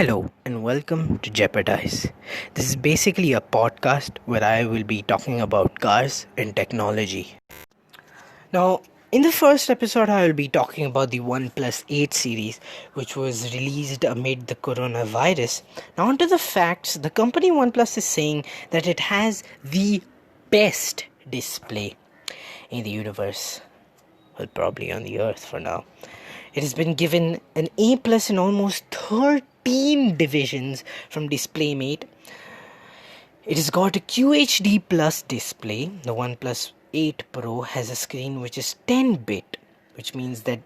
Hello and welcome to Jeopardize. This is basically a podcast where I will be talking about cars and technology. Now, in the first episode, I will be talking about the OnePlus 8 series, which was released amid the coronavirus. Now, onto the facts, the company OnePlus is saying that it has the best display in the universe. Well, probably on the earth for now. It has been given an A plus in almost 13 divisions from DisplayMate. It has got a QHD plus display. The OnePlus 8 Pro has a screen which is 10-bit, which means that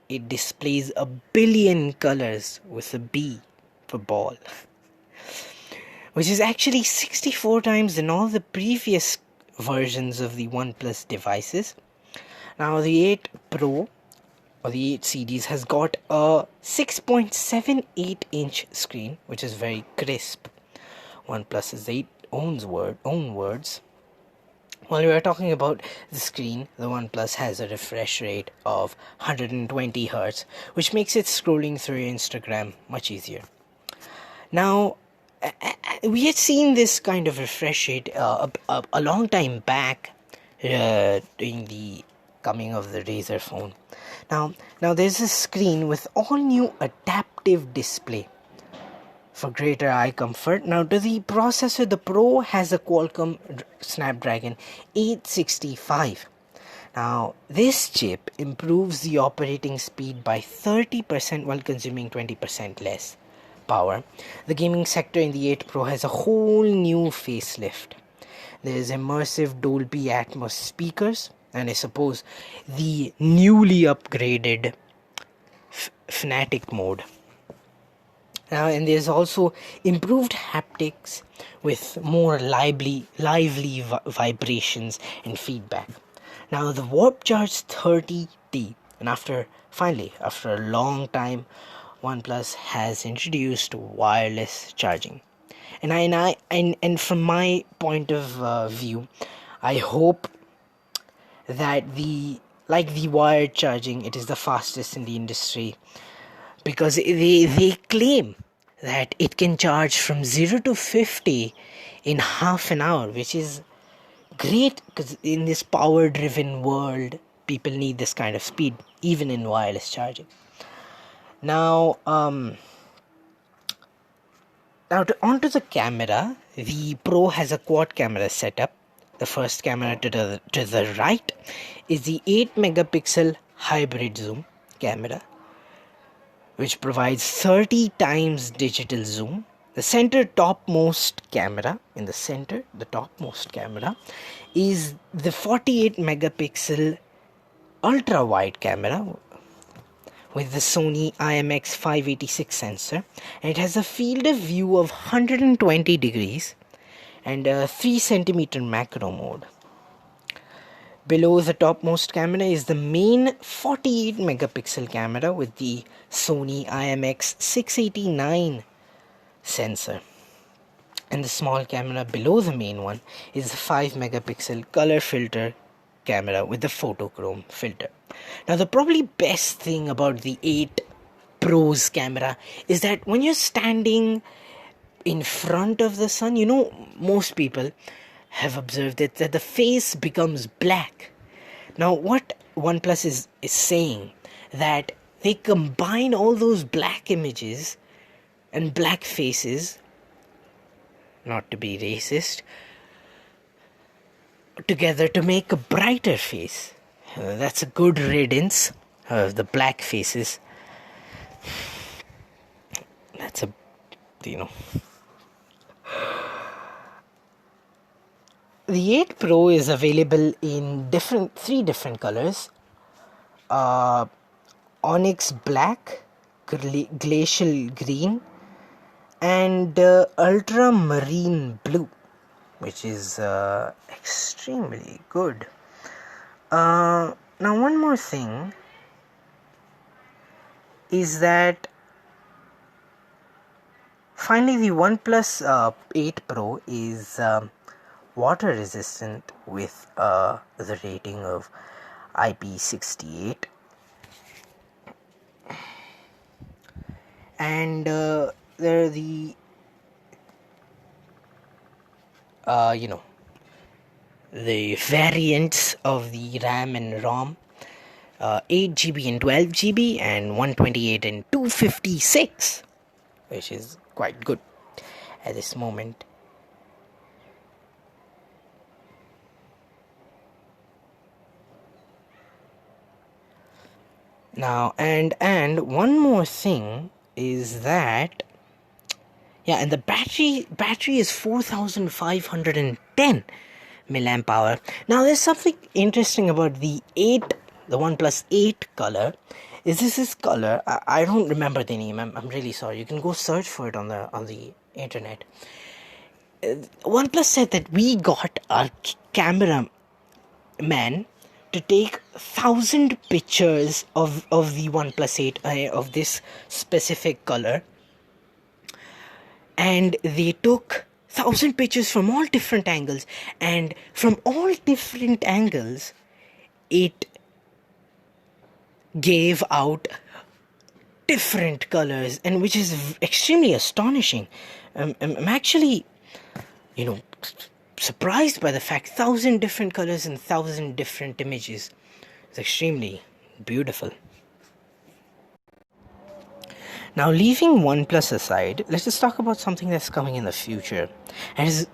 it displays a billion colors with a B for ball, which is actually 64 times than all the previous versions of the OnePlus devices. Now, the 8 Pro or the 8 series has got a 6.78 inch screen, which is very crisp. OnePlus's 8 own words. While we are talking about the screen, the OnePlus has a refresh rate of 120 Hz, which makes it scrolling through your Instagram much easier. Now, we had seen this kind of refresh rate a long time back during the coming of the Razer phone. Now there's a screen with all new adaptive display for greater eye comfort. Now, to the processor, the Pro has a Qualcomm Snapdragon 865. Now, this chip improves the operating speed by 30% while consuming 20% less power. The gaming sector in the 8 Pro has a whole new facelift. There is immersive Dolby Atmos speakers, and I suppose the newly upgraded Fnatic mode. And there's also improved haptics with more lively vibrations and feedback. Now, the Warp Charge 30T, and after a long time, OnePlus has introduced wireless charging. And from my point of view, I hope that the wired charging, it is the fastest in the industry, because they claim that it can charge from 0 to 50 in half an hour, which is great because in this power driven world, people need this kind of speed even in wireless charging. Now onto the camera. The Pro has a quad camera setup. The first camera to the right is the 8 megapixel hybrid zoom camera, which provides 30 times digital zoom. The topmost camera is the 48 megapixel ultra wide camera with the Sony IMX586 sensor, and it has a field of view of 120 degrees and a 3 centimeter macro mode. Below the topmost camera is the main 48 megapixel camera with the Sony IMX689 sensor. And the small camera below the main one is the 5 megapixel color filter camera with the photochrome filter. Now, the probably best thing about the 8 Pro's camera is that when you're standing in front of the sun, most people have observed it, that the face becomes black. Now, what OnePlus is saying, that they combine all those black images and black faces, not to be racist, together to make a brighter face. That's a good riddance of the black faces. That's The 8 Pro is available in three different colors: onyx black, glacial green, and ultramarine blue, which is extremely good. Now, one more thing is that finally the OnePlus 8 Pro is water resistant with the rating of IP68, and there are the the variants of the RAM and ROM, 8 GB and 12 GB, and 128 and 256, which is quite good at this moment. Now, and one more thing is that, and the battery is 4510 milliamp hour. Now, there's something interesting about the OnePlus 8 color. This color? I don't remember the name. I'm really sorry. You can go search for it on the internet. OnePlus said that we got our camera man to take 1,000 pictures of the OnePlus 8 of this specific color, and they took 1,000 pictures from all different angles, and from all different angles it gave out different colors, and which is extremely astonishing. I'm actually surprised by the fact 1,000 different colors and 1,000 different images. It's extremely beautiful. Now, leaving OnePlus aside, let's just talk about something that's coming in the future, and it's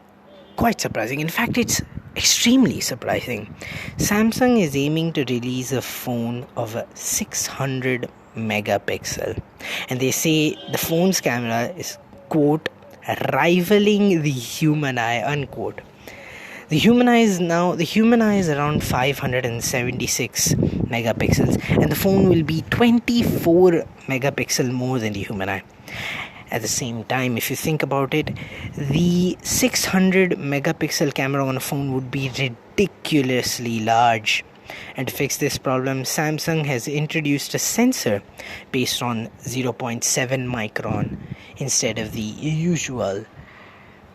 quite surprising. In fact, it's extremely surprising. Samsung is aiming to release a phone of a 600 megapixel, and they say the phone's camera is, quote, rivaling the human eye, unquote. The human eye is around 576 megapixels, and the phone will be 24 megapixel more than the human eye. At the same time, if you think about it, the 600 megapixel camera on a phone would be ridiculously large. And to fix this problem, Samsung has introduced a sensor based on 0.7 micron instead of the usual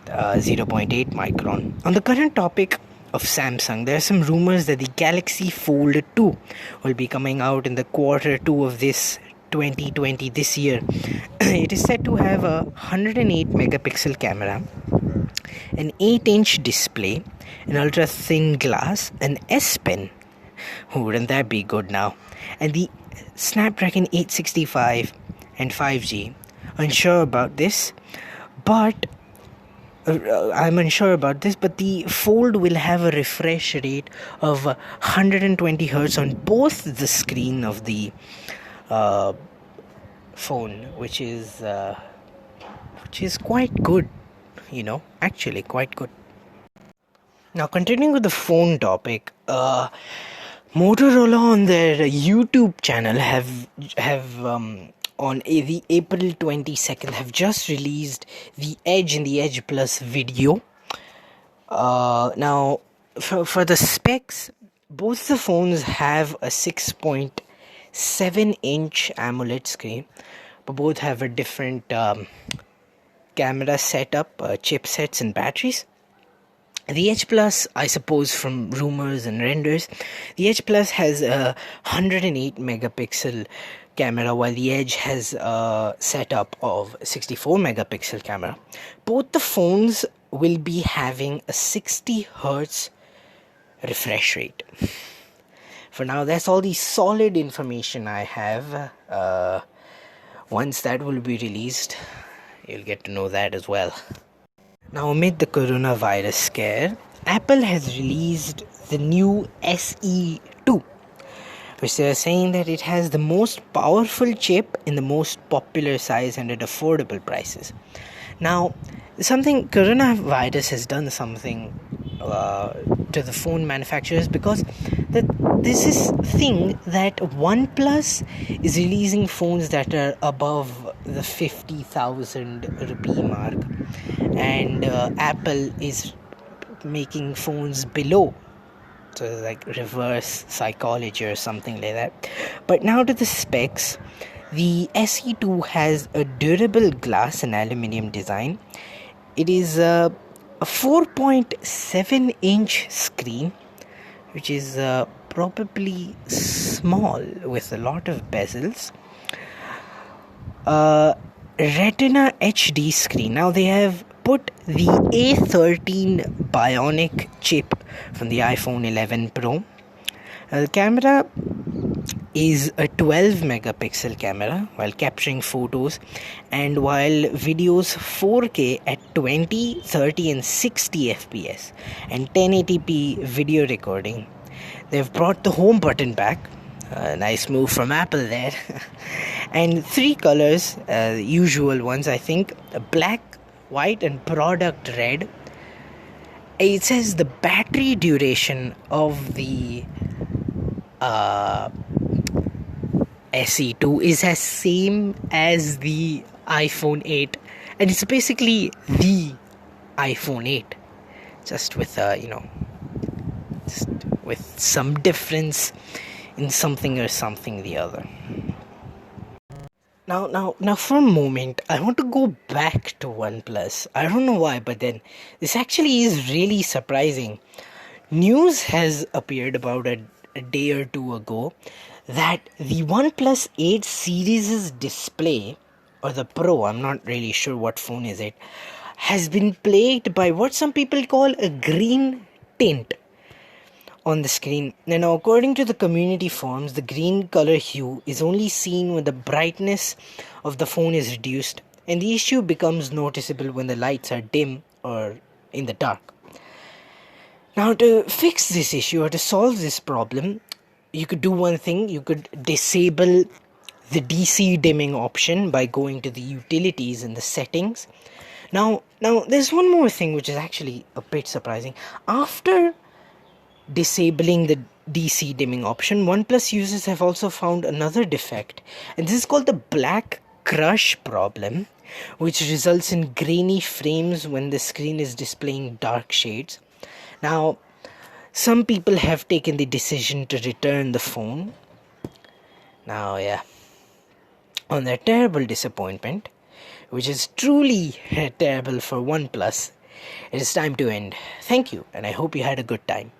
0.8 micron. On the current topic of Samsung, there are some rumors that the Galaxy Fold 2 will be coming out in the quarter 2 of this 2020 this year. It is said to have a 108 megapixel camera, an 8-inch display, an ultra thin glass, an S Pen. Wouldn't that be good now? And the Snapdragon 865 and 5G. Unsure about this, but the Fold will have a refresh rate of 120 Hz on both the screen of the phone, which is quite good, actually quite good. Now, continuing with the phone topic, Motorola on their YouTube channel have on the April 22nd have just released the Edge and the Edge Plus video. Now, for the specs, both the phones have a 6.7-inch AMOLED screen, but both have a different camera setup, chipsets and batteries. The Edge Plus, I suppose from rumors and renders, the Edge Plus has a 108 megapixel camera, while the Edge has a setup of 64 megapixel camera. Both the phones will be having a 60 Hz refresh rate. For now, that's all the solid information I have. Once that will be released, you'll get to know that as well. Now, amid the coronavirus scare, Apple has released the new SE2, which they are saying that it has the most powerful chip in the most popular size and at affordable prices. Now, coronavirus has done something to the phone manufacturers, because this is thing that OnePlus is releasing phones that are above the 50,000 rupee mark, and Apple is making phones below, so like reverse psychology or something like that. But now to the specs. The SE2 has a durable glass and aluminium design. It is a 4.7-inch screen, which is probably small with a lot of bezels. Retina HD screen. Now they have put the A13 Bionic chip from the iPhone 11 Pro. The camera is a 12 megapixel camera while capturing photos, and while videos 4K at 20, 30 and 60 fps and 1080p video recording. They've brought the home button back. A nice move from Apple there. And 3 colors, usual ones I think: black, white and product red. It says the battery duration of the SE2 is as same as the iPhone 8, and it's basically the iPhone 8, just with just with some difference in something or something the other. Now, for a moment, I want to go back to OnePlus. I don't know why, but then this actually is really surprising. News has appeared about a day or two ago that the OnePlus 8 series' display, or the Pro, I'm not really sure what phone is it, has been plagued by what some people call a green tint on the screen. Now, according to the community forums, the green color hue is only seen when the brightness of the phone is reduced, and the issue becomes noticeable when the lights are dim or in the dark. Now, to fix this issue or to solve this problem, you could do one thing. You could disable the DC dimming option by going to the utilities in the settings. Now there's one more thing which is actually a bit surprising. After disabling the DC dimming option, OnePlus users have also found another defect, and this is called the black crush problem, which results in grainy frames when the screen is displaying dark shades. Now, some people have taken the decision to return the phone. Now, yeah, on their terrible disappointment, which is truly terrible for OnePlus, it is time to end. Thank you, and I hope you had a good time.